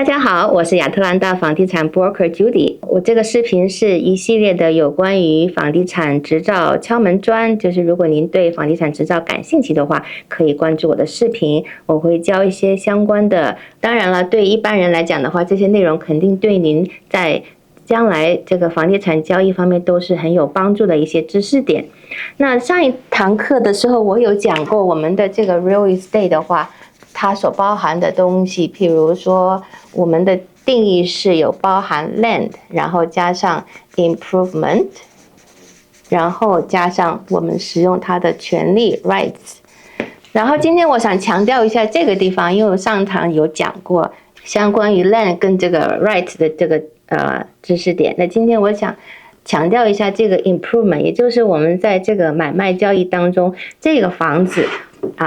家好，我是亚特兰大房地产 broker Judy。我这个视频是一系列的有关于房地产执照敲门砖，就是如果您对房地产执照感兴趣的话，可以关注我的视频，我会教一些相关的。当然了，对一般人来讲的话，这些内容肯定对您在将来这个房地产交易方面都是很有帮助的一些知识点。那上一堂课的时候，我有讲过我们的这个 real estate 的话，它所包含的东西，譬如说我们的定义是有包含 land， 然后加上 improvement， 然后加上我们使用它的权利 rights。然后今天我想强调一下这个地方，因为我上堂有讲过相关于 land 跟这个 right 的这个知识点。那今天我想强调一下这个 improvement， 也就是我们在这个买卖交易当中，这个房子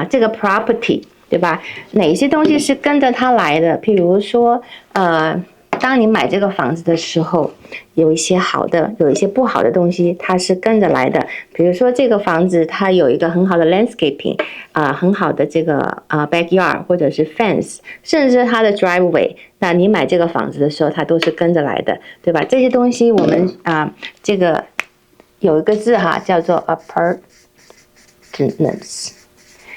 这个 property， 对吧？哪些东西是跟着它来的？譬如说当你买这个房子的时候，有一些好的，有一些不好的东西，它是跟着来的。比如说这个房子它有一个很好的 landscaping，很好的这个backyard 或者是 fence， 甚至它的 driveway， 那你买这个房子的时候，它都是跟着来的，对吧？这些东西我们这个有一个字叫做 appurtenance。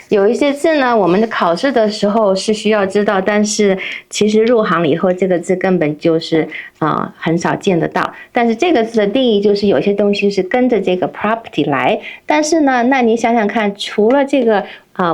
有一些字呢，我们的考试的时候是需要知道，但是其实入行了以后，这个字根本就是很少见得到。但是这个字的定义就是有些东西是跟着这个 property 来，但是呢，那你想想看，除了这个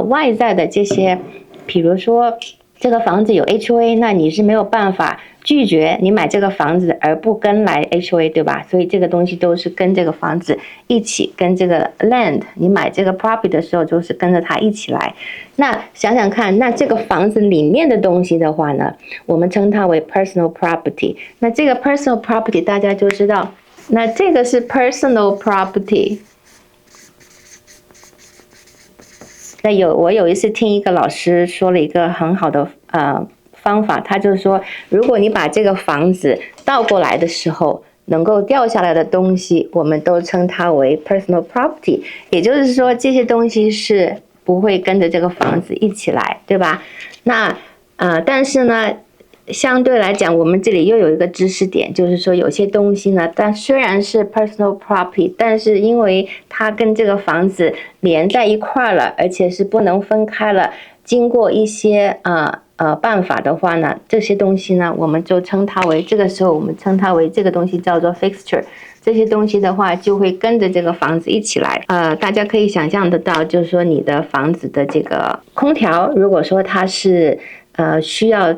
外在的这些，比如说这个房子有 HOA， 那你是没有办法拒绝你买这个房子而不跟来 HOA， 对吧？所以这个东西都是跟这个房子一起，跟这个 land， 你买这个 property 的时候就是跟着它一起来。那想想看，那这个房子里面的东西的话呢，我们称它为 personal property。那这个 personal property 大家就知道，那这个是 personal property。那我有一次听一个老师说了一个很好的方法，他就是说，如果你把这个房子倒过来的时候，能够掉下来的东西，我们都称它为 personal property， 也就是说这些东西是不会跟着这个房子一起来，对吧？那但是呢，相对来讲，我们这里又有一个知识点，就是说有些东西呢，但虽然是 personal property， 但是因为它跟这个房子连在一块了，而且是不能分开了，经过一些办法的话呢，这些东西呢，我们就称它为，这个时候我们称它为这个东西叫做 fixture。这些东西的话就会跟着这个房子一起来。大家可以想象得到，就是说你的房子的这个空调，如果说它是需要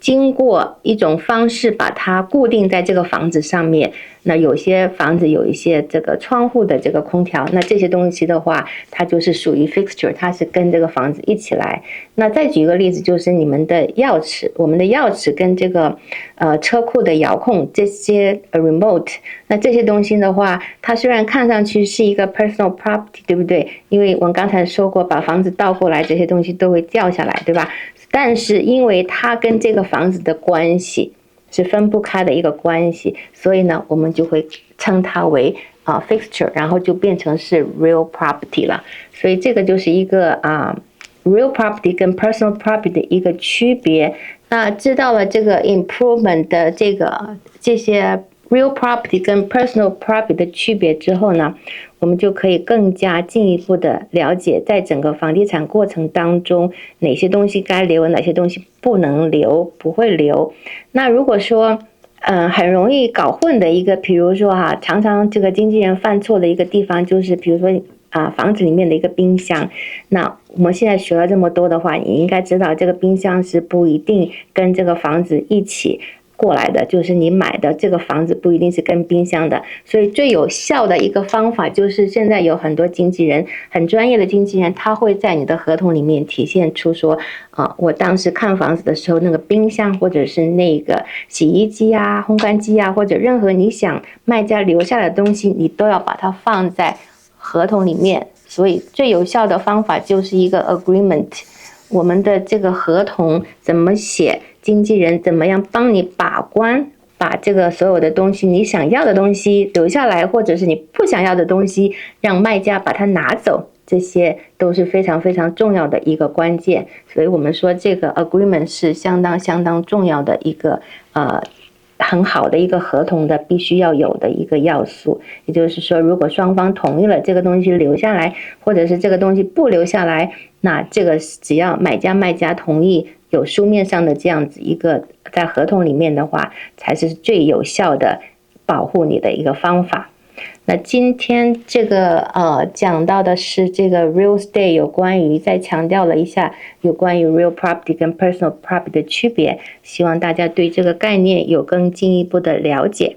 经过一种方式把它固定在这个房子上面，那有些房子有一些这个窗户的这个空调，那这些东西的话，它就是属于 fixture， 它是跟这个房子一起来。那再举个例子，就是你们的钥匙，我们的钥匙跟这个车库的遥控这些remote， 那这些东西的话，它虽然看上去是一个 personal property， 对不对？因为我们刚才说过，把房子倒过来，这些东西都会掉下来，对吧？但是因为它跟这个房子的关系是分不开的一个关系，所以呢，我们就会称它为fixture， 然后就变成是 real property 了。所以这个就是一个real property 跟 personal property 的一个区别。那知道了这个 improvement 的这些 real property 跟 personal property 的区别之后呢，我们就可以更加进一步的了解，在整个房地产过程当中，哪些东西该留，哪些东西不能留，不会留。那如果说很容易搞混的一个，比如说常常这个经纪人犯错的一个地方，就是比如说房子里面的一个冰箱。那我们现在学了这么多的话，你应该知道这个冰箱是不一定跟这个房子一起过来的，就是你买的这个房子不一定是跟冰箱的。所以最有效的一个方法就是现在有很多经纪人，很专业的经纪人，他会在你的合同里面体现出说我当时看房子的时候，那个冰箱或者是那个洗衣机烘干机或者任何你想卖家留下来的东西，你都要把它放在合同里面。所以最有效的方法就是一个 agreement， 我们的这个合同怎么写，经纪人怎么样帮你把关，把这个所有的东西，你想要的东西留下来，或者是你不想要的东西让卖家把它拿走，这些都是非常非常重要的一个关键。所以我们说这个 agreement 是相当重要的一个很好的一个合同的必须要有的一个要素。也就是说，如果双方同意了这个东西留下来，或者是这个东西不留下来，那这个只要买家卖家同意，有书面上的这样子一个在合同里面的话，才是最有效的保护你的一个方法。那今天这个讲到的是这个 real estate 有关于再强调了一下有关于 real property 跟 personal property 的区别，希望大家对这个概念有更进一步的了解。